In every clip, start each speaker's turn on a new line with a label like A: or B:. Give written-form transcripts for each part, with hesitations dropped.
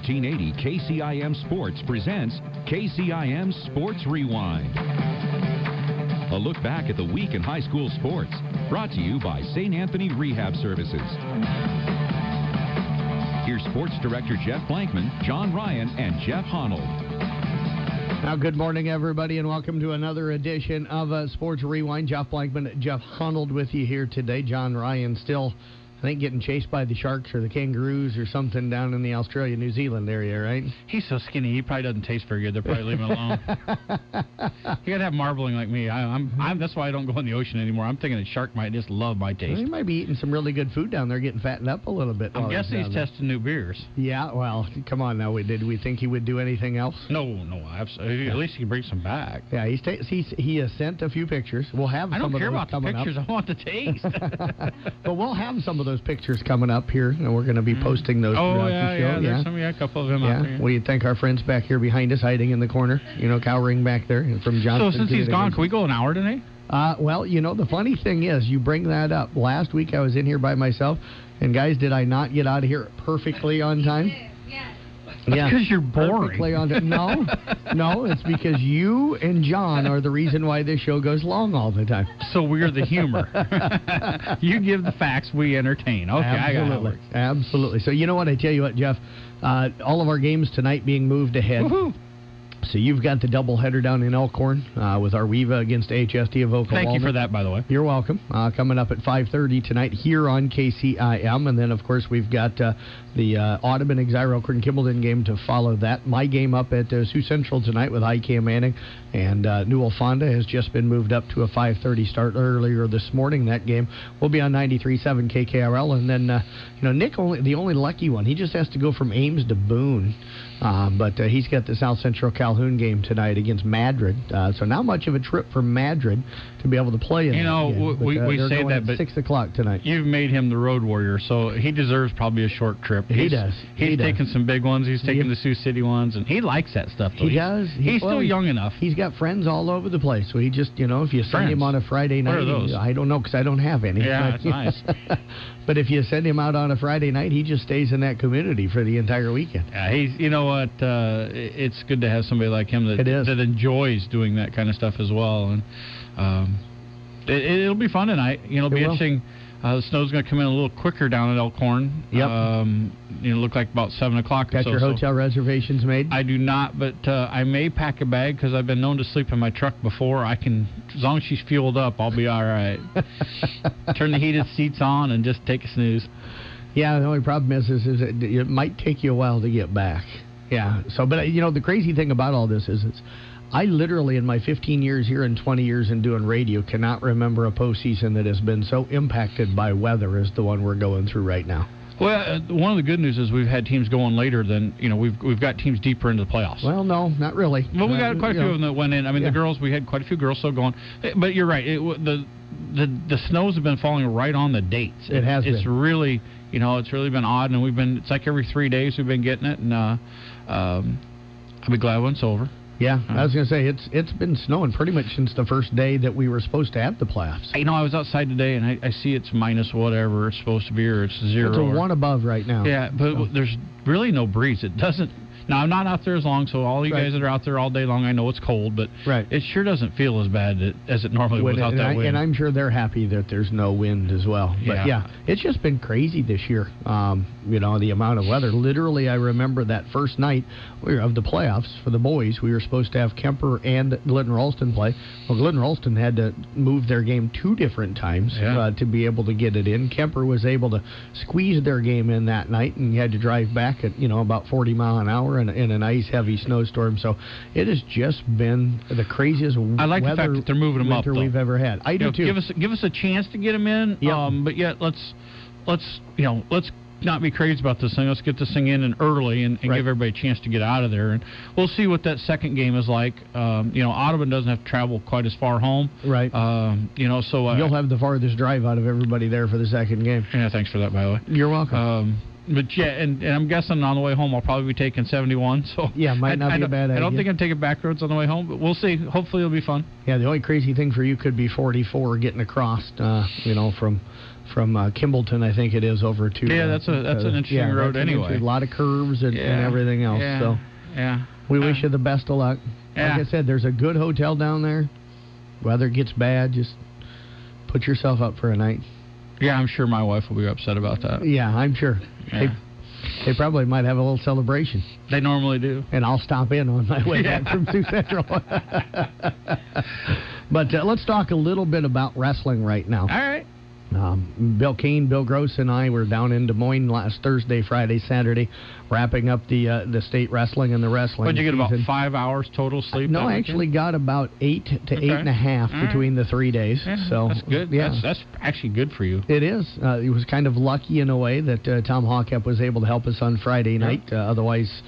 A: 1480 KCIM Sports presents KCIM Sports Rewind. A look back at the week in high school sports. Brought to you by St. Anthony Rehab Services. Here's Sports Director Jeff Blankman, John Ryan, and Jeff Honnold.
B: Now, good morning, everybody, and welcome to another edition of Sports Rewind. Jeff Blankman, Jeff Honnold with you here today. John Ryan still, I think, getting chased by the sharks or the kangaroos or something down in the Australia-New Zealand area, right?
C: He's so skinny, he probably doesn't taste very good. They'll probably leave him alone. You got to have marbling like me. That's why I don't go in the ocean anymore. I'm thinking a shark might just love my taste.
B: Well, he might be eating some really good food down there, getting fattened up a little bit.
C: I'm guessing he's testing new beers.
B: Yeah, well, come on now. Did we think he would do anything else?
C: No, absolutely. Yeah. At least he can bring some back.
B: Yeah, he has sent a few pictures. We'll have some of those coming up.
C: I don't care about the pictures. I want the taste.
B: But we'll have some of those pictures coming up here, and we're going to be posting those throughout the show.
C: There's a couple of them out there.
B: We thank our friends back here behind us, hiding in the corner, cowering back there from Johnson.
C: So since he's gone, can we go an hour today?
B: Well, the funny thing is, you bring that up. Last week I was in here by myself, and guys, did I not get out of here perfectly on time?
C: Yeah. Because you're boring.
B: No, it's because you and John are the reason why this show goes long all the time.
C: So we're the humor. You give the facts, we entertain. Okay,
B: absolutely. Absolutely. So you know what? I tell you what, Jeff, all of our games tonight being moved ahead.
C: Woohoo!
B: So you've got the doubleheader down in Elkhorn with Arweva against HST of Oklahoma.
C: Thank you for that, by the way.
B: You're welcome. Coming up at 5:30 tonight here on KCIM. And then, of course, we've got the Audubon, Exira, Elkhorn, Kimballton game to follow that. My game up at Sioux Central tonight with IK Manning. And Newell Fonda has just been moved up to a 5:30 start earlier this morning. That game will be on 93.7 KKRL. And then, Nick, the only lucky one, he just has to go from Ames to Boone. But he's got the South Central Calhoun game tonight against Madrid. So not much of a trip for Madrid to be able to play in that game.
C: We say that, but
B: 6 o'clock tonight.
C: You've made him the road warrior, so he deserves probably a short trip.
B: He does.
C: He's taking some big ones. He's taking the Sioux City ones, and he likes that stuff. Though.
B: He does.
C: He's still young enough.
B: He's got friends all over the place, so he just, if you send him on a Friday night,
C: what are those?
B: I don't know because I don't have any.
C: Yeah, that's nice.
B: But if you send him out on a Friday night, he just stays in that community for the entire weekend.
C: Yeah, you know what? It's good to have somebody like him that enjoys doing that kind of stuff as well. And it'll be fun tonight. It'll be interesting. The snow's going to come in a little quicker down at Elkhorn.
B: Yep.
C: Look like about 7 o'clock.
B: Got your hotel reservations made?
C: I do not, but I may pack a bag because I've been known to sleep in my truck before. I can, as long as she's fueled up, I'll be all right. Turn the heated seats on and just take a snooze.
B: Yeah, the only problem is it might take you a while to get back. Yeah. So, but the crazy thing about all this is I literally, in my 15 years here and 20 years in doing radio, cannot remember a postseason that has been so impacted by weather as the one we're going through right now.
C: Well, one of the good news is we've had teams going later than, we've got teams deeper into the playoffs.
B: Well, no, not really.
C: Well, we got quite a few of them that went in. I mean, the girls, we had quite a few girls still going. But you're right. The snows have been falling right on the dates.
B: It has been.
C: It's really, it's really been odd, and it's like every 3 days we've been getting it, and I'll be glad when it's over.
B: Yeah, I was going to say, it's been snowing pretty much since the first day that we were supposed to have the playoffs.
C: I was outside today, and I see it's minus whatever it's supposed to be, or it's 0.
B: It's a 1 above right now.
C: Yeah, but there's really no breeze. It doesn't. Now, I'm not out there as long, so all you guys that are out there all day long, I know it's cold, but it sure doesn't feel as bad as it normally would without that wind.
B: And I'm sure they're happy that there's no wind as well. But, it's just been crazy this year, the amount of weather. Literally, I remember that first night of the playoffs for the boys. We were supposed to have Kemper and Glidden Ralston play. Well, Glidden Ralston had to move their game 2 different times to be able to get it in. Kemper was able to squeeze their game in that night, and you had to drive back at, about 40 mile an hour in an ice-heavy snowstorm. So it has just been the craziest
C: I like the fact that they're moving them up, though.
B: We've ever had. I do, too.
C: Give us a chance to get them in, but yet let's not be crazy about this thing. Let's get this thing in early and give everybody a chance to get out of there. And we'll see what that second game is like. Audubon doesn't have to travel quite as far home.
B: Right.
C: So
B: you'll have the farthest drive out of everybody there for the second game.
C: Yeah, thanks for that, by the way.
B: You're welcome.
C: yeah, and I'm guessing on the way home I'll probably be taking 71. So
B: yeah, might not be a bad idea.
C: I don't think I'm taking back roads on the way home, but we'll see. Hopefully it'll be fun.
B: Yeah, the only crazy thing for you could be 44 getting across, from Kimballton, I think it is, over to.
C: Yeah, that's an interesting road anyway.
B: A lot of curves and everything else.
C: Yeah.
B: So we wish you the best of luck.
C: Yeah.
B: Like I said, there's a good hotel down there. Weather gets bad, just put yourself up for a night.
C: Yeah, I'm sure my wife will be upset about that.
B: Yeah, I'm sure.
C: Yeah.
B: They probably might have a little celebration.
C: They normally do.
B: And I'll stop in on my way back from Sioux Central. But let's talk a little bit about wrestling right now.
C: All right.
B: Bill Kane, Bill Gross, and I were down in Des Moines last Thursday, Friday, Saturday, wrapping up the state wrestling and the wrestling.
C: But you get
B: season.
C: about 5 hours total sleep?
B: No, I actually got about 8 to 8.5 between the 3 days.
C: Yeah,
B: so
C: that's good.
B: Yeah.
C: That's actually good for you.
B: It is. It was kind of lucky in a way that Tom Hawkep was able to help us on Friday night. Otherwise,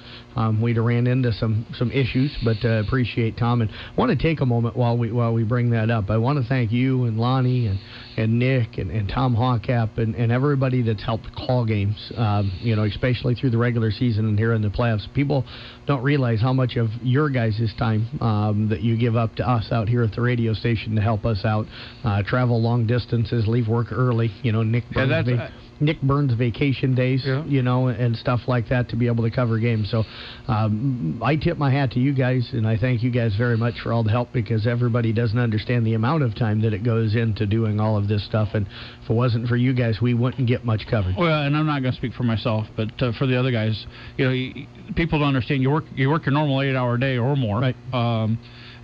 B: we'd have ran into some issues. But appreciate Tom, and I want to take a moment while we bring that up. I want to thank you and Lonnie and Nick and Tom Hawkep and everybody that's helped call games. Especially through the regular season and here in the playoffs. People don't realize how much of your guys' time that you give up to us out here at the radio station to help us out. Travel long distances, leave work early. Nick Burns vacation days, and stuff like that to be able to cover games. So I tip my hat to you guys, and I thank you guys very much for all the help, because everybody doesn't understand the amount of time that it goes into doing all of this stuff. And if it wasn't for you guys, we wouldn't get much covered.
C: Well, and I'm not going to speak for myself, but for the other guys, people don't understand. You work your normal 8-hour day or more.
B: Right.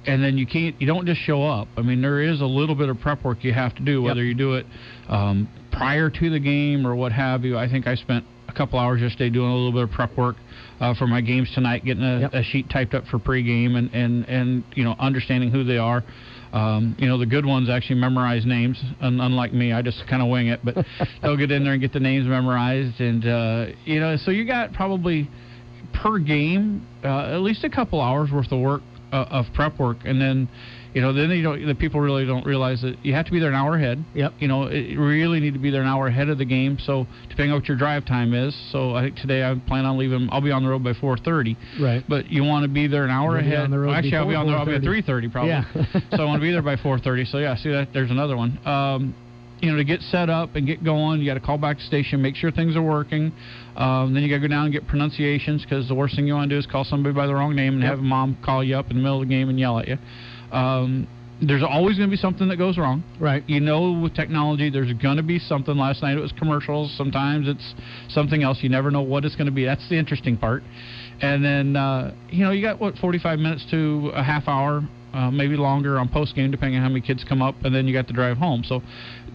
C: And then you don't just show up. I mean, there is a little bit of prep work you have to do, whether you do it prior to the game or what have you. I think I spent a couple hours yesterday doing a little bit of prep work for my games tonight, getting a sheet typed up for pregame and understanding who they are. The good ones actually memorize names, unlike me. I just kind of wing it, but they'll get in there and get the names memorized. And, so you got probably per game at least a couple hours worth of work. Of prep work, and then the people really don't realize that you have to be there an hour ahead.
B: Yep.
C: You really need to be there an hour ahead of the game. So depending on what your drive time is, so I think today I plan on leaving. I'll be on the road by 4:30.
B: Right.
C: But you want to be there an hour ahead. Actually, I'll be on the road. I'll be at 3:30 probably.
B: Yeah.
C: So I want to be there by 4:30. So see that there's another one. To get set up and get going, you got to call back to the station, make sure things are working. Then you got to go down and get pronunciations, because the worst thing you want to do is call somebody by the wrong name and have a mom call you up in the middle of the game and yell at you. There's always going to be something that goes wrong.
B: Right.
C: With technology, there's going to be something. Last night it was commercials. Sometimes it's something else. You never know what it's going to be. That's the interesting part. And then, you got, 45 minutes to a half hour, maybe longer on post-game, depending on how many kids come up, and then you got to drive home. So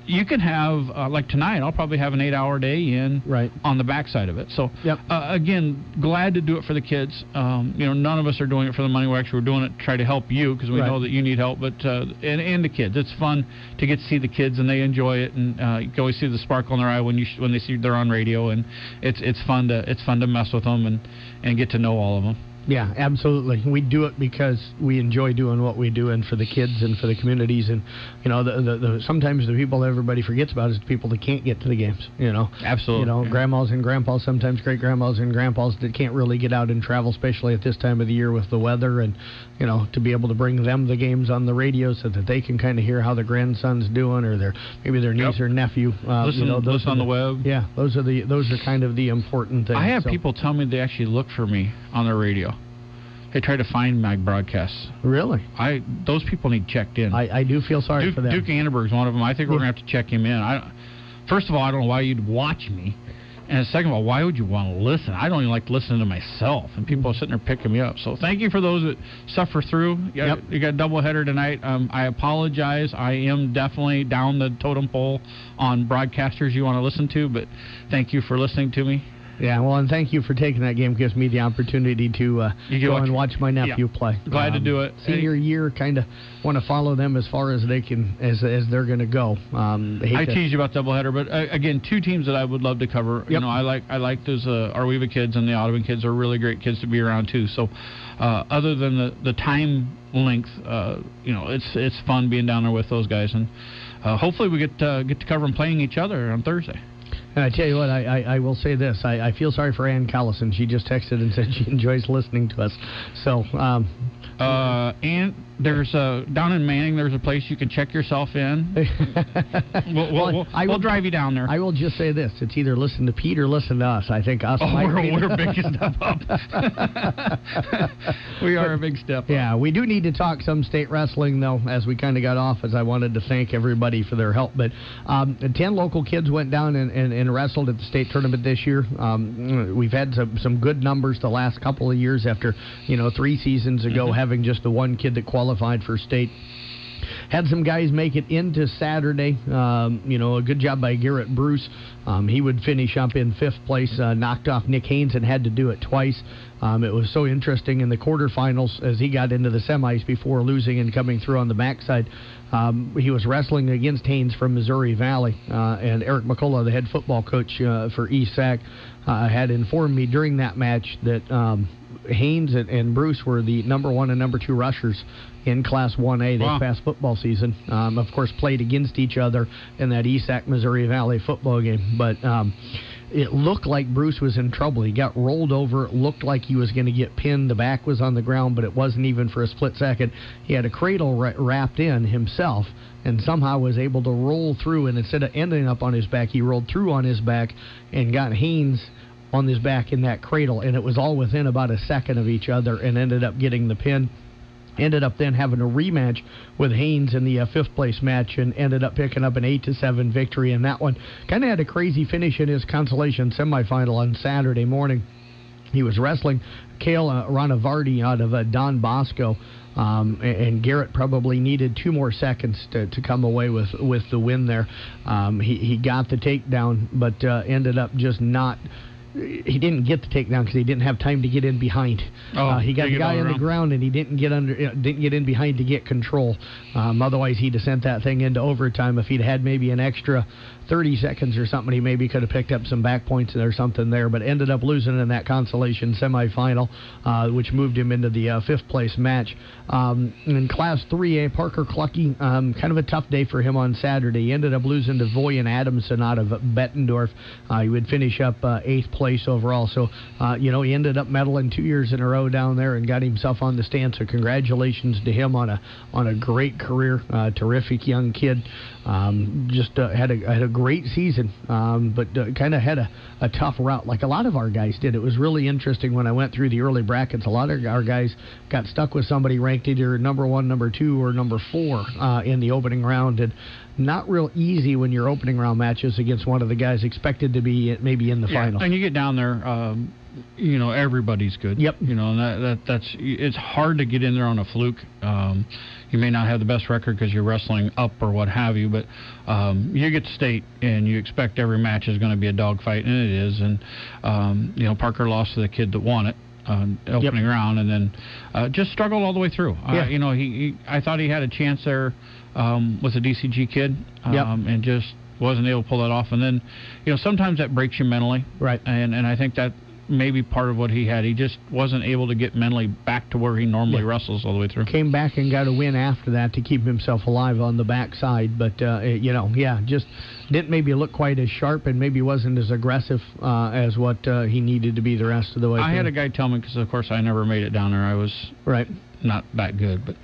C: you can have, like tonight, I'll probably have an 8-hour day in on the backside of it. So, again, glad to do it for the kids. None of us are doing it for the money. We're doing it to try to help you, because we know that you need help, but and the kids. It's fun to get to see the kids, and they enjoy it, and you can always see the sparkle in their eye when they see they're on radio, and it's fun to mess with them and get to know all of them.
B: Yeah, absolutely. We do it because we enjoy doing what we do, and for the kids and for the communities. And sometimes the people that everybody forgets about is the people that can't get to the games.
C: Absolutely.
B: Grandmas and grandpas, sometimes great grandmas and grandpas that can't really get out and travel, especially at this time of the year with the weather. And to be able to bring them the games on the radio so that they can kind of hear how the grandson's doing, or maybe their niece or nephew.
C: Listen on the web.
B: Yeah, those are kind of the important things.
C: I have people tell me they actually look for me on the radio. They try to find my broadcasts.
B: Really?
C: Those people need checked in.
B: I do feel sorry for them.
C: Duke Annenberg's one of them. I think we're going to have to check him in. First of all, I don't know why you'd watch me. And second of all, why would you want to listen? I don't even like listening to myself. And people are sitting there picking me up. So thank you for those that suffer through. You got a doubleheader tonight. I apologize. I am definitely down the totem pole on broadcasters you want to listen to. But thank you for listening to me.
B: Yeah, well, and thank you for taking that game. It gives me the opportunity to go and watch my nephew play.
C: Glad to do it.
B: Senior year, kind of want to follow them as far as they can, as they're going to go.
C: I tease you about doubleheader, but again, two teams that I would love to cover.
B: Yep.
C: I like those Arweva kids, and the Audubon kids are really great kids to be around too. So, other than the time length, it's fun being down there with those guys, and hopefully we get to cover them playing each other on Thursday.
B: And I tell you what, I will say this. I feel sorry for Ann Callison. She just texted and said she enjoys listening to us. So,
C: and there's down in Manning, there's a place you can check yourself in. We'll drive you down there.
B: I will just say this. It's either listen to Pete or listen to us. I think us
C: we're a big step up. We are a big step up.
B: Yeah, we do need to talk some state wrestling, though, as we kind of got off, as I wanted to thank everybody for their help. But 10 local kids went down and wrestled at the state tournament this year. We've had some good numbers the last couple of years after, 3 seasons ago, having just the one kid that qualified for state. Had some guys make it into Saturday. A good job by Garrett Bruce. He would finish up in 5th place, knocked off Nick Haynes and had to do it twice. It was so interesting in the quarterfinals as he got into the semis before losing and coming through on the backside. He was wrestling against Haynes from Missouri Valley, and Eric McCullough, the head football coach for East Sac, had informed me during that match that Haynes and Bruce were the number 1 and number 2 rushers in Class 1A this past football season. Of course, played against each other in that East Sac Missouri Valley football game. But it looked like Bruce was in trouble. He got rolled over. It looked like he was going to get pinned. The back was on the ground, but it wasn't even for a split second. He had a cradle wrapped in himself and somehow was able to roll through. And instead of ending up on his back, he rolled through on his back and got Haynes on his back in that cradle. And it was all within about a second of each other and ended up getting the pin. Ended up then having a rematch with Haynes in the 5th place match and ended up picking up an 8-7 victory in that one. Kind of had a crazy finish in his consolation semifinal on Saturday morning. He was wrestling Cale Ranavardi out of Don Bosco, and Garrett probably needed 2 more seconds to come away with the win there. He got the takedown, but ended up just not... He didn't get the takedown because he didn't have time to get in behind. He got the guy on the ground and he didn't get in behind to get control. Otherwise, he'd have sent that thing into overtime. If he'd had maybe an extra 30 seconds or something, he maybe could have picked up some back points or something there. But ended up losing in that consolation semifinal, which moved him into the 5th place match. In Class 3A, Parker Clucky, kind of a tough day for him on Saturday. He ended up losing to Voyan Adamson out of Bettendorf. He would finish up 8th place overall. So, he ended up medaling 2 years in a row down there and got himself on the stand. So congratulations to him on a great career. Terrific young kid. Just had a great season, but kind of had a tough route like a lot of our guys did. It was really interesting when I went through the early brackets. A lot of our guys got stuck with somebody ranked either number 1, number 2, or number 4 in the opening round, and not real easy when your opening round matches against one of the guys expected to be maybe in the final.
C: And you get down there, everybody's good.
B: Yep.
C: And that's it's hard to get in there on a fluke. You may not have the best record because you're wrestling up or what have you, but you get to state and you expect every match is going to be a dogfight, and it is. And Parker lost to the kid that won it. Opening round, and then just struggled all the way through. I thought he had a chance there with a DCG kid, and just wasn't able to pull that off. And then, sometimes that breaks you mentally,
B: right?
C: And I think that may be part of what he had. He just wasn't able to get mentally back to where he normally wrestles all the way through.
B: Came back and got a win after that to keep himself alive on the backside, but just didn't maybe look quite as sharp and maybe wasn't as aggressive as what he needed to be the rest of the way.
C: I had a guy tell me, because of course I never made it down there. I was not that good, but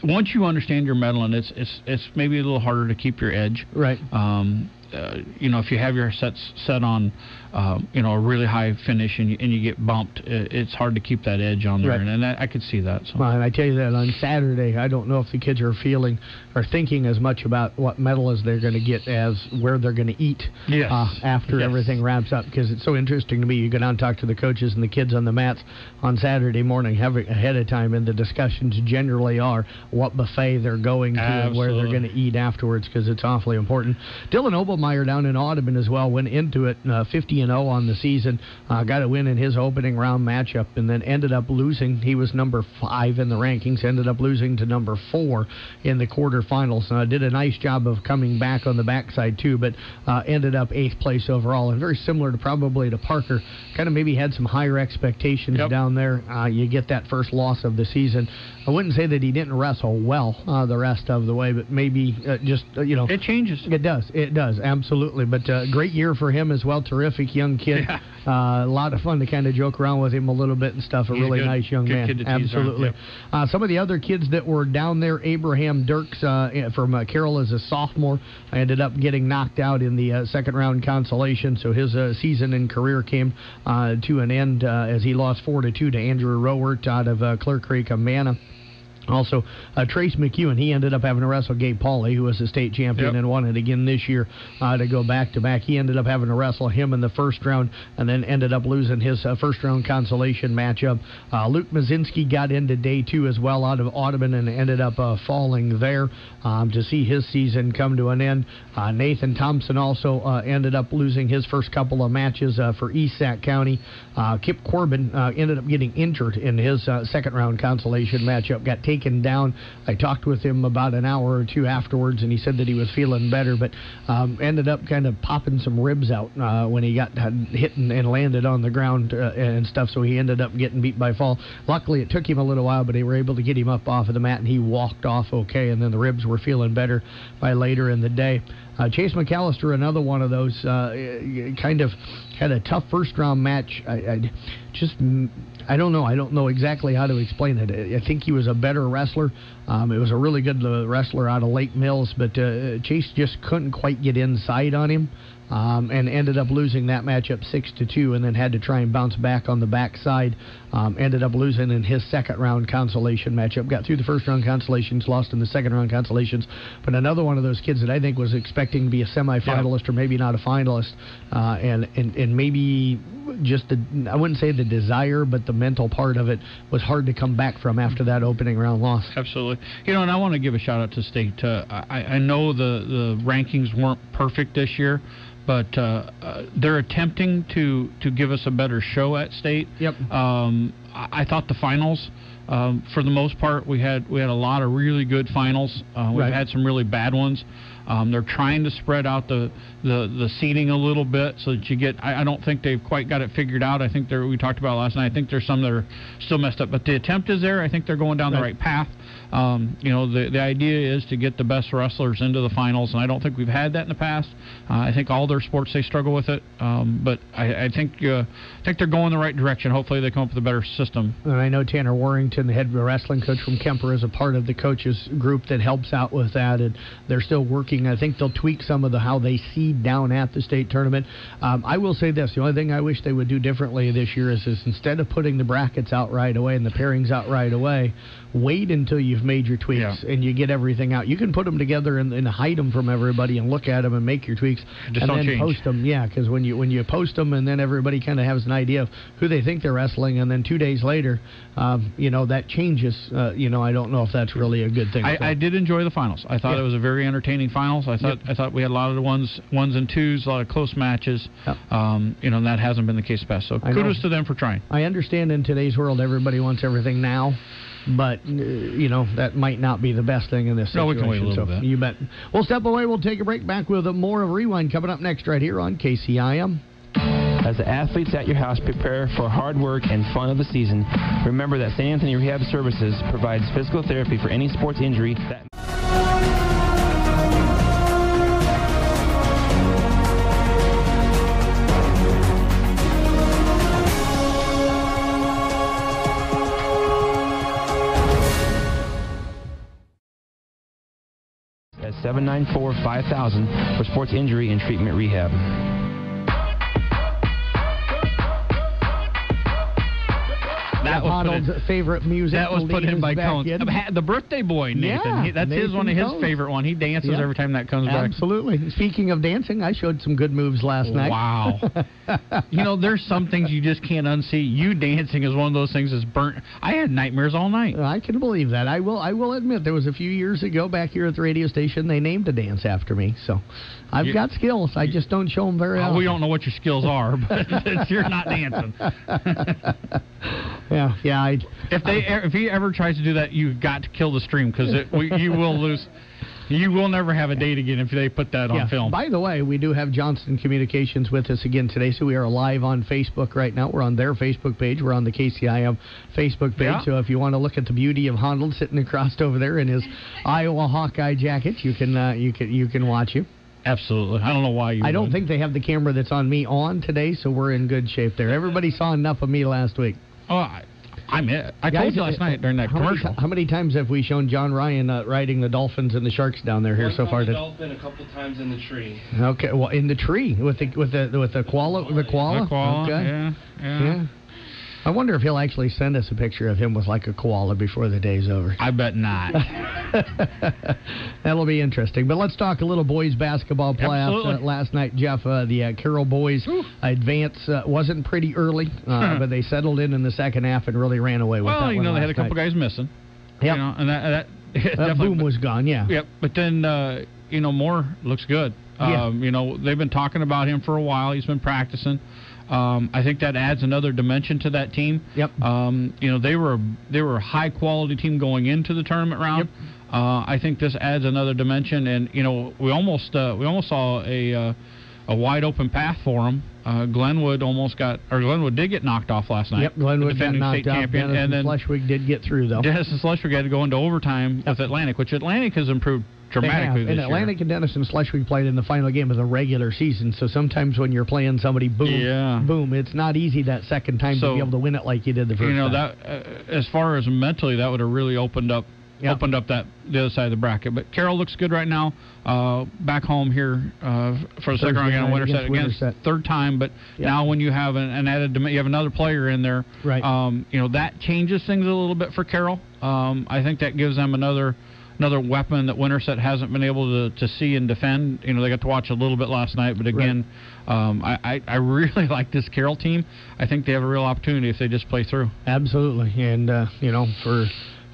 C: once you understand your medaling, it's maybe a little harder to keep your edge.
B: Right.
C: If you have your sets set on, a really high finish and you get bumped, it's hard to keep that edge on there. Right. And I could see that. So.
B: Well, and I tell you that on Saturday, I don't know if the kids are thinking as much about what medal is they're going to get as where they're going to eat after everything wraps up. Because it's so interesting to me. You go down and talk to the coaches and the kids on the mats on Saturday morning ahead of time, and the discussions generally are what buffet they're going to and where they're going to eat afterwards, because it's awfully important. Dylan Obelmeyer down in Audubon as well went into it 50-0 on the season, got a win in his opening round matchup, and then ended up losing. He was number 5 in the rankings, ended up losing to number 4 in the quarterfinals. Did a nice job of coming back on the backside too, but ended up 8th place overall, and very similar to probably to Parker, kind of maybe had some higher expectations down there. You get that first loss of the season I wouldn't say that he didn't wrestle well the rest of the way, but maybe
C: It changes.
B: It does, absolutely. But great year for him as well. Terrific young kid.
C: Yeah.
B: A lot of fun to kind of joke around with him a little bit and stuff. He's really nice young man.
C: Kid to
B: absolutely.
C: Tease around,
B: some of the other kids that were down there, Abraham Dirks from Carroll as a sophomore, ended up getting knocked out in the second round consolation. So his season and career came to an end as he lost 4-2 to Andrew Rowert out of Clear Creek, Amana. Also, Trace McEwen, he ended up having to wrestle Gabe Pauley, who was the state champion and won it again this year to go back-to-back. He ended up having to wrestle him in the first round and then ended up losing his first-round consolation matchup. Luke Mazinski got into day 2 as well out of Audubon and ended up falling there to see his season come to an end. Nathan Thompson also ended up losing his first couple of matches for East Sac County. Kip Corbin ended up getting injured in his second-round consolation matchup, got taken down. I talked with him about an hour or two afterwards, and he said that he was feeling better, but ended up kind of popping some ribs out when he got hit and landed on the ground and stuff, so he ended up getting beat by fall. Luckily, it took him a little while, but they were able to get him up off of the mat, and he walked off okay, and then the ribs were feeling better by later in the day. Chase McAllister, another one of those, kind of had a tough first-round match. I don't know. I don't know exactly how to explain it. I think he was a better wrestler. It was a really good wrestler out of Lake Mills, but Chase just couldn't quite get inside on him. And ended up losing that matchup 6-2, and then had to try and bounce back on the backside. Ended up losing in his second-round consolation matchup. Got through the first-round consolations, lost in the second-round consolations. But another one of those kids that I think was expecting to be a semifinalist or maybe not a finalist, and maybe just I wouldn't say the desire, but the mental part of it was hard to come back from after that opening round loss.
C: Absolutely. And I want to give a shout-out to State. I know the rankings weren't perfect this year, but they're attempting to give us a better show at State.
B: Yep.
C: I thought the finals, for the most part, we had a lot of really good finals. We've had some really bad ones. They're trying to spread out the seating a little bit so that you get. I don't think they've quite got it figured out. I think we talked about last night. I think there's some that are still messed up, but the attempt is there. I think they're going down the right path. The idea is to get the best wrestlers into the finals, and I don't think we've had that in the past. I think all their sports they struggle with it, but I think they're going the right direction. Hopefully they come up with a better system.
B: And I know Tanner Warrington, the head wrestling coach from Kemper, is a part of the coaches group that helps out with that, and they're still working. I think they'll tweak some of how they seed down at the state tournament. I will say this: the only thing I wish they would do differently this year is instead of putting the brackets out right away and the pairings out right away, wait until you've made your tweaks and you get everything out. You can put them together and hide them from everybody and look at them and make your tweaks
C: and then
B: post them. Yeah, because when you post them and then everybody kind of has an idea of who they think they're wrestling, and then 2 days later, that changes. I don't know if that's really a good thing.
C: I did enjoy the finals. I thought it was a very entertaining finals. I thought we had a lot of the ones and twos, a lot of close matches.
B: Yep.
C: And that hasn't been the case best. So kudos to them for trying.
B: I understand in today's world everybody wants everything now. But, that might not be the best thing in this situation.
C: No, we can wait a little bit.
B: You bet. We'll step away. We'll take a break. Back with more of Rewind coming up next right here on KCIM.
D: As the athletes at your house prepare for hard work and fun of the season, remember that St. Anthony Rehab Services provides physical therapy for any sports injury that... at 794-5000 for sports injury and treatment rehab.
B: That was favorite music.
C: That was put in by Cone. The birthday boy, Nathan. That's
B: Nathan
C: one of his favorite one. He dances every time that comes back.
B: Absolutely. Speaking of dancing, I showed some good moves last night.
C: Wow. There's some things you just can't unsee. You dancing is one of those things that's burnt. I had nightmares all night.
B: I can believe that. I will admit there was a few years ago back here at the radio station, they named a dance after me. So I've got skills. I just don't show them very often.
C: We don't know what your skills are, but you're not dancing.
B: Yeah.
C: If he ever tries to do that, you've got to kill the stream because you will lose. You will never have a date again if they put that on film.
B: By the way, we do have Johnston Communications with us again today, so we are live on Facebook right now. We're on their Facebook page. We're on the KCIM Facebook page. Yeah. So if you want to look at the beauty of Honnold sitting across over there in his Iowa Hawkeye jacket, you can watch him.
C: Absolutely. I don't know why you
B: I don't think they have the camera that's on me on today, so we're in good shape there. Everybody saw enough of me last week.
C: Oh, I told you last night during that commercial.
B: How many times have we shown John Ryan riding the Dolphins and the Sharks down there here so far?
E: The dolphin, a couple times in the tree.
B: Okay, well, in the tree with the koala. The koala.
C: Okay. Yeah.
B: I wonder if he'll actually send us a picture of him with like a koala before the day's over.
C: I bet not.
B: That'll be interesting. But let's talk a little boys basketball playoffs. Last night, Jeff, the Carroll boys advance wasn't pretty early, but they settled in the second half and really ran away with that one.
C: Well, they had a couple guys missing.
B: Yep.
C: And that
B: boom was gone, yeah.
C: Yep. But then, Moore looks good.
B: Yeah.
C: They've been talking about him for a while. He's been practicing. I think that adds another dimension to that team.
B: Yep.
C: They were a high quality team going into the tournament round.
B: Yep.
C: I think this adds another dimension, and we almost saw a wide open path for them. Glenwood did get knocked off last night.
B: Yep, Glenwood got knocked off. Denison Schleswig did get through though.
C: Denison Schleswig had to go into overtime with Atlantic, which Atlantic has improved dramatically this year.
B: Atlantic and Denison Schleswig played in the final game of the regular season, so sometimes when you're playing somebody, boom, it's not easy that second time to be able to win it like you did the first time.
C: That as far as mentally, that would have really opened up the other side of the bracket. But Carroll looks good right now. Back home here for the second round again on Winterset. Again, third time, but now when you have an added, you have another player in there.
B: Right.
C: That changes things a little bit for Carroll. I think that gives them another weapon that Winterset hasn't been able to see and defend. They got to watch a little bit last night, but again, I really like this Carroll team. I think they have a real opportunity if they just play through.
B: Absolutely, and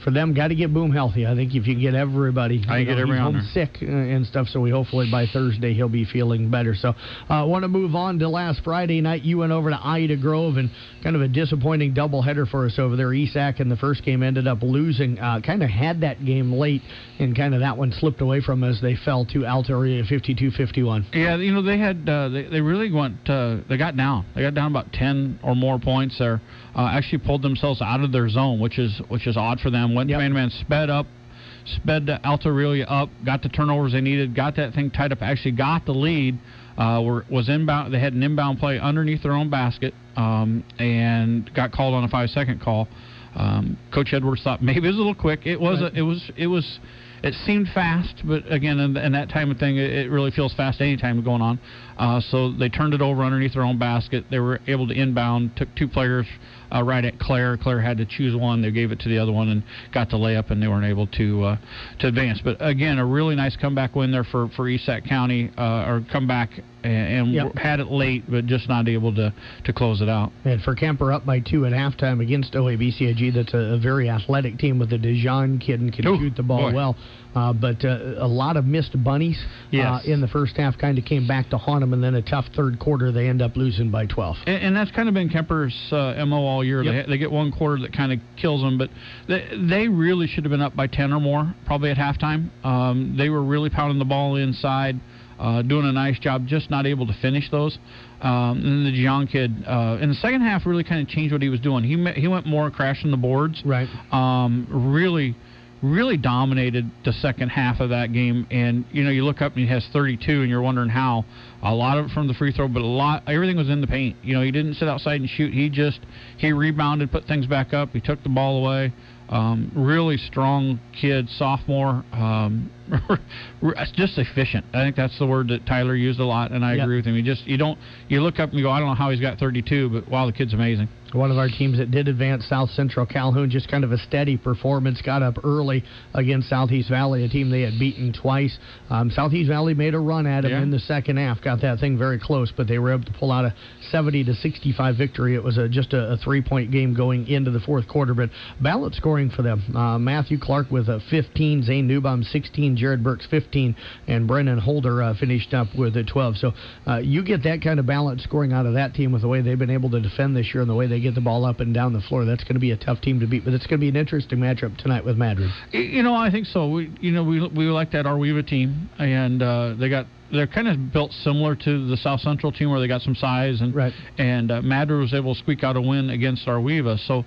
B: for them, got to get Boom healthy. I think if you get everybody,
C: he's home
B: sick and stuff, so hopefully by Thursday he'll be feeling better. So I want to move on to last Friday night. You went over to Ida Grove, and kind of a disappointing doubleheader for us over there. ESAC in the first game ended up losing. Kind of had that game late, and kind of that one slipped away from us. They fell to Alta Aurelia 52-51.
C: Yeah, they had they really went. They got down. They got down about 10 or more points there. Actually pulled themselves out of their zone, which is odd for them. Went man sped Alta Aurelia up, got the turnovers they needed, got that thing tied up, actually got the lead, was inbound. They had an inbound play underneath their own basket, and got called on a 5-second call. Coach Edwards thought maybe it was a little quick. It seemed fast, but again, in that time of thing, it really feels fast any time going on. So they turned it over underneath their own basket. They were able to inbound, took two players right at Claire. Claire had to choose one. They gave it to the other one and got the layup, and they weren't able to advance. But again, a really nice comeback win there for ESAC County, or comeback and had it late, but just not able to close it out.
B: And for Kemper up by 2 at halftime against OABCIG, that's a very athletic team with the Dijon kid and can shoot the ball well. But a lot of missed bunnies in the first half kind of came back to haunt them, and then a tough third quarter, they end up losing by 12.
C: And that's kind of been Kemper's MO all year. Yep. They get one quarter that kind of kills them, but they really should have been up by 10 or more probably at halftime. They were really pounding the ball inside, doing a nice job, just not able to finish those. And then the Dijon kid in the second half really kind of changed what he was doing. He went more crashing the boards.
B: Right.
C: Really dominated the second half of that game, and you look up and he has 32, and you're wondering how. A lot of it from the free throw, but everything was in the paint. He didn't sit outside and shoot. He rebounded, put things back up. He took the ball away. Really strong kid, sophomore. Just efficient. I think that's the word that Tyler used a lot, and I agree with him. You look up and you go, I don't know how he's got 32, but wow, the kid's amazing.
B: One of our teams that did advance, South Central Calhoun, just kind of a steady performance, got up early against Southeast Valley, a team they had beaten twice. Southeast Valley made a run at them in the second half, got that thing very close, but they were able to pull out a 70-65 victory. It was just a 3-point game going into the fourth quarter, but ballot scoring for them. Matthew Clark with 15, Zane Newbaum 16, Jared Burks 15, and Brennan Holder finished up with 12. So you get that kind of balanced scoring out of that team with the way they've been able to defend this year and the way they get the ball up and down the floor. That's going to be a tough team to beat, but it's going to be an interesting matchup tonight with Madrid.
C: I think so. We like that Arweva team, and they're kind of built similar to the South Central team where they got some size, and Madrid was able to squeak out a win against Arweva. So,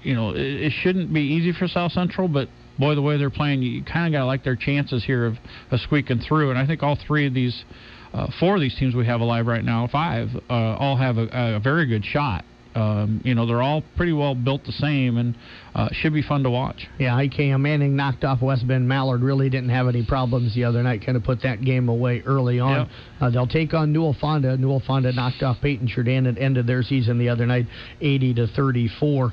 C: it shouldn't be easy for South Central, but boy, the way they're playing, you kind of got to like their chances here of squeaking through. And I think all three of these, 4 of these teams we have alive right now, 5, all have a very good shot. They're all pretty well built the same, and should be fun to watch. Yeah,
B: IKM Manning knocked off West Bend Mallard. Really didn't have any problems the other night. Kind of put that game away early on. Yep. They'll take on Newell Fonda. Newell Fonda knocked off Peyton Jourdan and ended their season the other night 80-34.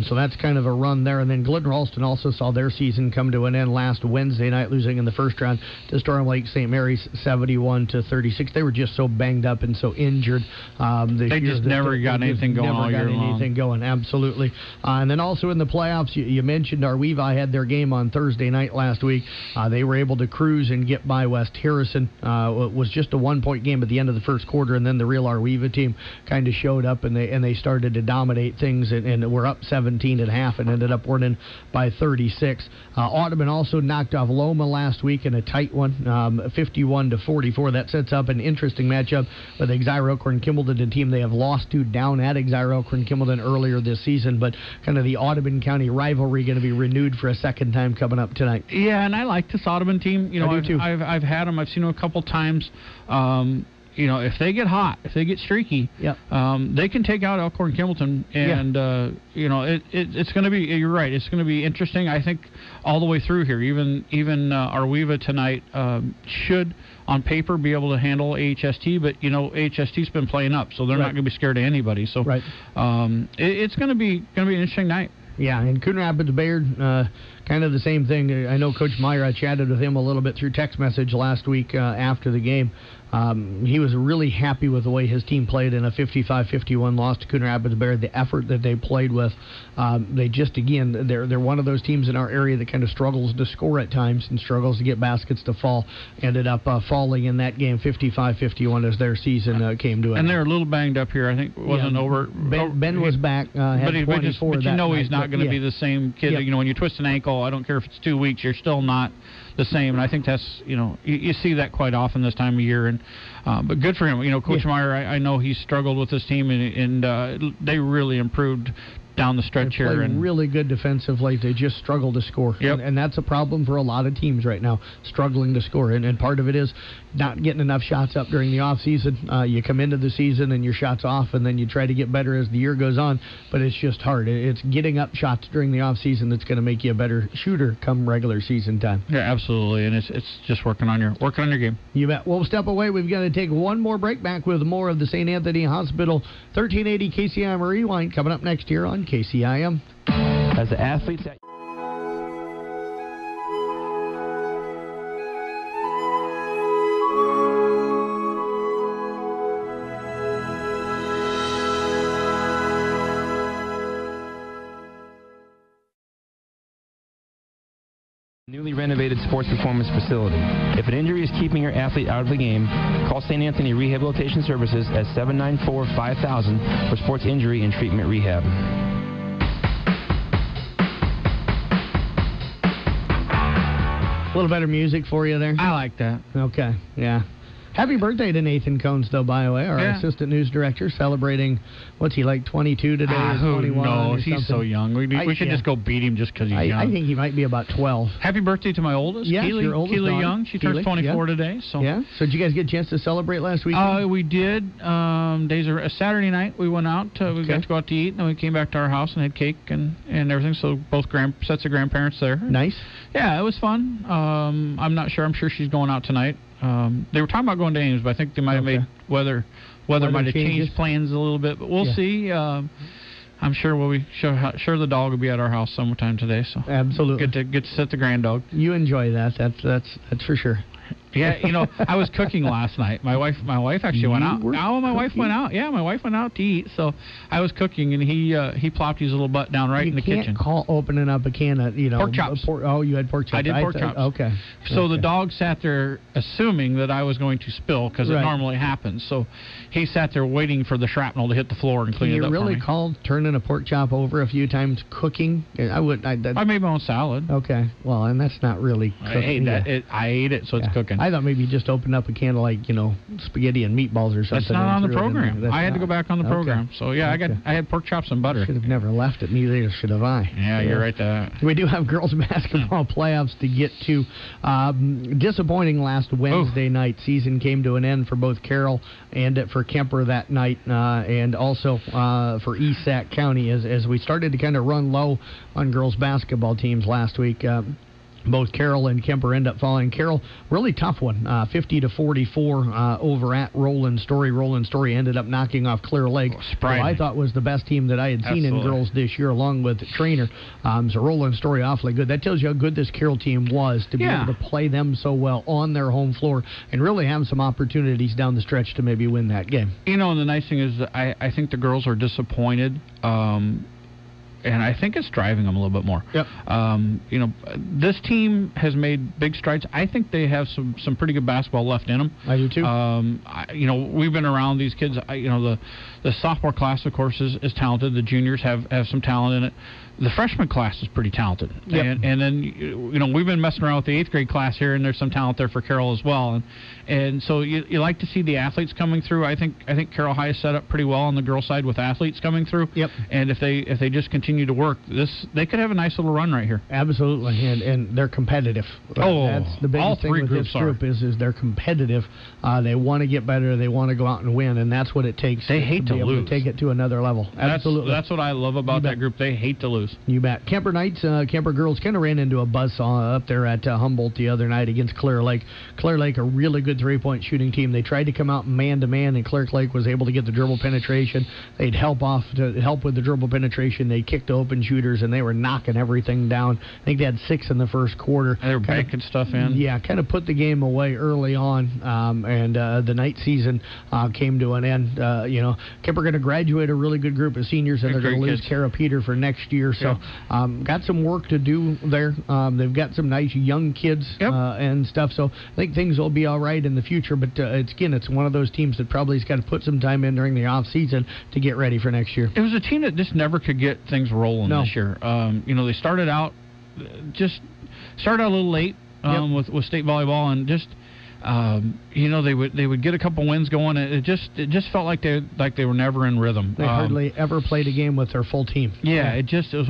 B: So that's kind of a run there. And then Glidden Ralston also saw their season come to an end last Wednesday night, losing in the first round to Storm Lake St. Mary's 71-36. They were just so banged up and so injured.
C: They just never got anything going all year long.
B: Absolutely. And then also in the playoffs, you mentioned Arweva had their game on Thursday night last week. They were able to cruise and get by West Harrison. It was just a 1-point game at the end of the first quarter, and then the real Arweva team kind of showed up, and they started to dominate things, and were up 17 at half and ended up winning by 36. Audubon also knocked off Loma last week in a tight one, 51-44. That sets up an interesting matchup with Exira Elkhorn Kimballton, a team they have lost to down at Exira Elkhorn Kimballton earlier this season, but kind of the Audubon County rivalry going to be renewed for a second time coming up tonight.
C: Yeah, and I like this Audubon team.
B: I do too.
C: I've had them. I've seen them a couple times. If they get hot, if they get streaky, they can take out Elkhorn Kimballton, and it's going to be. You're right. It's going to be interesting. I think all the way through here. Even Arweva tonight should, on paper, be able to handle AHST, but AHST's been playing up, so they're not going to be scared of anybody. So it's going to be an interesting night.
B: Yeah, and Coon Rapids Bayard, kind of the same thing. I know Coach Meyer, I chatted with him a little bit through text message last week after the game. He was really happy with the way his team played in a 55-51 loss to Coon Rapids Bayard, the effort that they played with. They just, again, they're one of those teams in our area that kind of struggles to score at times and struggles to get baskets to fall. Ended up falling in that game 55-51 as their season came to an end.
C: And they're a little banged up here. I think it wasn't over.
B: Ben was back, had 24
C: but he's not going to be the same kid. When you twist an ankle, I don't care if it's 2 weeks, you're still not the same. And I think that's, you see that quite often this time of year. And but good for him. Coach Meyer, I know he struggled with this team, and they really improved down the stretch here.
B: And really good defensively. They just struggle to score.
C: Yep.
B: And that's a problem for a lot of teams right now, struggling to score. And part of it is not getting enough shots up during the offseason. You come into the season and your shot's off, and then you try to get better as the year goes on, but it's just hard. It's getting up shots during the offseason that's going to make you a better shooter come regular season time.
C: Yeah, absolutely. And it's just working on your game.
B: You bet. We'll step away. We've got to take one more break. Back with more of the St. Anthony Hospital 1380 KCIM Rewind coming up next year on KCIM.
D: As the athletes at newly renovated sports performance facility. If an injury is keeping your athlete out of the game, call St. Anthony Rehabilitation Services at 794-5000 for sports injury and treatment rehab.
B: A little better music for you there.
C: I like that.
B: Okay, yeah. Happy birthday to Nathan Cones, though, by the way, our assistant news director, celebrating, what's he, like 22 today or 21?
C: No, he's so young. We should just go beat him just because he's young.
B: I think he might be about 12.
C: Happy birthday to my oldest,
B: your oldest
C: Keely Young. She turns 24 today. So.
B: Yeah. So did you guys get a chance to celebrate last weekend?
C: We did. Saturday night we went out. We got to go out to eat, and then we came back to our house and had cake and everything. So both sets of grandparents there.
B: Nice.
C: Yeah, it was fun. I'm not sure. I'm sure she's going out tonight. They were talking about going to Ames, but I think they might have made weather might have changed plans a little bit. But we'll see. I'm sure sure the dog will be at our house sometime today. So
B: absolutely
C: get to sit the grand dog.
B: You enjoy that. That's for sure.
C: Yeah, I was cooking last night. My wife actually went out. My wife went out. Yeah, my wife went out to eat. So I was cooking, and he plopped his little butt down right in the kitchen.
B: You can't call opening up a can of
C: pork chops.
B: You had pork chops.
C: I did pork chops.
B: Okay.
C: So the dog sat there assuming that I was going to spill because it normally happens. So he sat there waiting for the shrapnel to hit the floor and clean it up.
B: You really called turning a pork chop over a few times cooking? I
C: made my own salad.
B: Okay. Well, and that's not really cooking.
C: I ate it, so it's cooking.
B: I thought maybe you just opened up a can of spaghetti and meatballs or something.
C: That's not on the program. I had to go back on the program. So I had pork chops and butter.
B: Should have never left it. Neither should have I.
C: Yeah, you're right there.
B: We do have girls basketball playoffs to get to. Disappointing last Wednesday night. Season came to an end for both Carroll and for Kemper that night, and also for Esac County as we started to kind of run low on girls basketball teams last week. Both Carroll and Kemper end up falling. Carroll, really tough one, 50-44 over at Roland Story. Roland Story ended up knocking off Clear Lake, who I thought was the best team that I had seen in girls this year, along with Trainer. So Roland Story awfully good. That tells you how good this Carroll team was to be able to play them so well on their home floor and really have some opportunities down the stretch to maybe win that game.
C: And the nice thing is that I think the girls are disappointed. And I think it's driving them a little bit more.
B: Yep.
C: This team has made big strides. I think they have some pretty good basketball left in them.
B: I do too.
C: We've been around these kids. The sophomore class, of course, is talented. The juniors have some talent in it. The freshman class is pretty talented.
B: Yep.
C: And then, we've been messing around with the 8th grade class here, and there's some talent there for Carroll as well. And so you like to see the athletes coming through. I think Carroll High is set up pretty well on the girls' side with athletes coming through.
B: Yep.
C: And if they just continue to work, they could have a nice little run right here.
B: Absolutely, and they're competitive.
C: That's
B: the biggest thing with this group is they're competitive. They want to get better. They want to go out and win, and that's what it takes.
C: They hate to
B: be able
C: lose.
B: to take it to another level. Absolutely.
C: That's what I love about that group. They hate to lose.
B: You bet. Kemper Knights, Kemper girls kind of ran into a buzzsaw up there at Humboldt the other night against Clear Lake. Clear Lake, a really good three-point shooting team. They tried to come out man-to-man, and Clear Lake was able to get the dribble penetration. They'd help with the dribble penetration. They kicked open shooters, and they were knocking everything down. I think they had 6 in the first quarter.
C: They were banking stuff in.
B: Yeah, kind of put the game away early on, and the night season came to an end. Kemper going to graduate a really good group of seniors, and they're going to lose Kara Peter for next year. So got some work to do there. They've got some nice young kids and stuff, so I think things will be all right in the future. But it's one of those teams that probably has got to put some time in during the off season to get ready for next year.
C: It was a team that just never could get things rolling this year. They started out a little late with state volleyball, and just they would get a couple wins going. It just felt like they were never in rhythm.
B: They hardly ever played a game with their full team.
C: Yeah, it was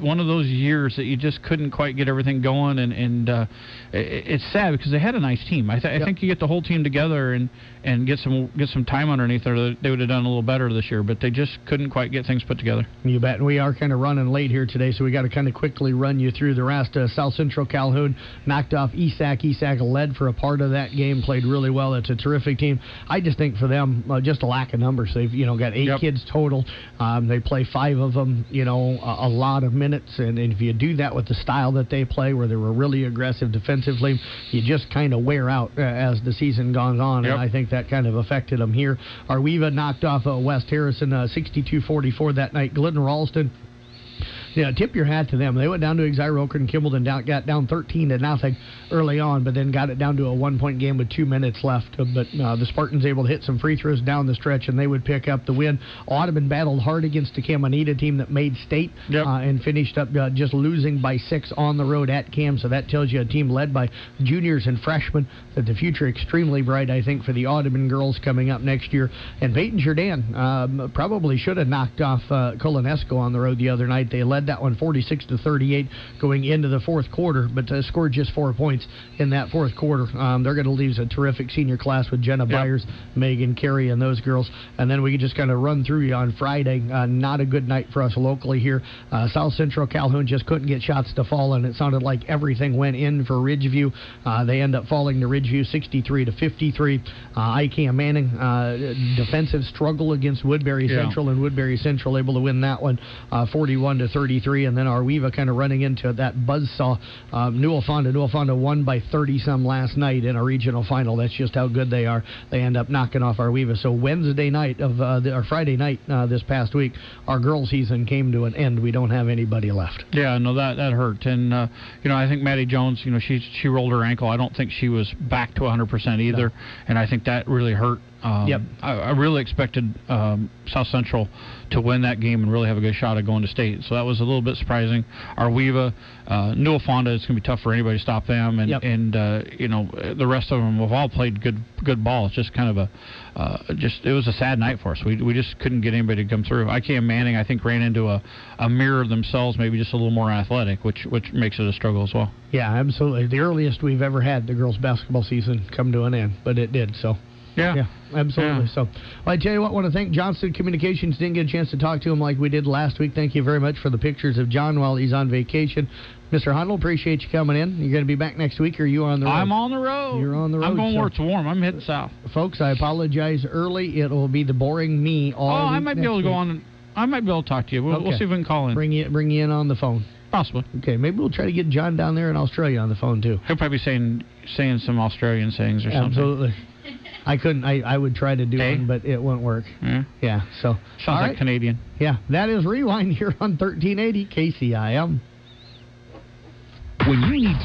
C: one of those years that you just couldn't quite get everything going, and it's sad because they had a nice team. I think you get the whole team together and get some time underneath there, they would have done a little better this year, but they just couldn't quite get things put together.
B: You bet. And we are kind of running late here today, so we got to kind of quickly run you through the rest. South Central Calhoun knocked off Esac. Esac led for a part of that game, played really well. It's a terrific team. I just think for them, just a lack of numbers. They've got 8 kids total. They play 5 of them, a lot of minutes, and if you do that with the style that they play, where they were really aggressive defensively, you just kind of wear out as the season goes on, and I think that kind of affected them here. Arweva knocked off West Harrison 62-44 that night. Glidden Ralston, tip your hat to them. They went down to Exira Oakern Kimball and got down 13-0 early on, but then got it down to a 1-point game with 2 minutes left. But the Spartans able to hit some free throws down the stretch, and they would pick up the win. Audubon battled hard against the Caminita team that made state and finished up just losing by 6 on the road at Cam. So that tells you a team led by juniors and freshmen, that the future extremely bright, I think, for the Audubon girls coming up next year. And Peyton Jourdan probably should have knocked off Colonesco on the road the other night. They led that one 46-38 going into the fourth quarter, but scored just 4 points in that fourth quarter. They're going to leave a terrific senior class with Jenna Byers, Megan Carey, and those girls. And then we can just kind of run through you on Friday. Not a good night for us locally here. South Central Calhoun just couldn't get shots to fall, and it sounded like everything went in for Ridgeview. They end up falling to Ridgeview 63-53. ICAM Manning, defensive struggle against Woodbury Central, and Woodbury Central able to win that one 41-38. 33, and then Arweva kind of running into that buzzsaw. Newell Fonda won by 30-some last night in a regional final. That's just how good they are. They end up knocking off Arweva. So Wednesday night or Friday night this past week, our girls' season came to an end. We don't have anybody left.
C: Yeah, no, that hurt. And I think Maddie Jones, she rolled her ankle. I don't think she was back to 100% either, and I think that really hurt.
B: Yep.
C: I really expected South Central to win that game and really have a good shot at going to state. So that was a little bit surprising. Arweva, Newell Fonda, it's going to be tough for anybody to stop them. And,
B: yep.
C: The rest of them have all played good ball. It's just kind of it was a sad night for us. We just couldn't get anybody to come through. IKM Manning, I think, ran into a mirror of themselves, maybe just a little more athletic, which makes it a struggle as well.
B: Yeah, absolutely. The earliest we've ever had the girls' basketball season come to an end, but it did, so...
C: Yeah,
B: absolutely.
C: Yeah.
B: So, well, I tell you what, I want to thank Johnston Communications. Didn't get a chance to talk to him like we did last week. Thank you very much for the pictures of John while he's on vacation. Mr. Hundle, appreciate you coming in. You're going to be back next week, or are you on the road?
C: I'm on the road.
B: You're on the road.
C: I'm going where it's warm. I'm heading south.
B: Folks, I apologize early. It will be the boring me all week.
C: I might be able to go on. I might be able to talk to you. We'll see if we can call in.
B: Bring you in on the phone.
C: Possibly.
B: Okay, maybe we'll try to get John down there in Australia on the phone, too.
C: He'll probably be saying some Australian sayings or something.
B: Absolutely. I couldn't. I would try to do one, but it won't work. Yeah. So
C: sounds like Canadian.
B: Yeah. That is Rewind here on 1380 KCIM.
A: When you need to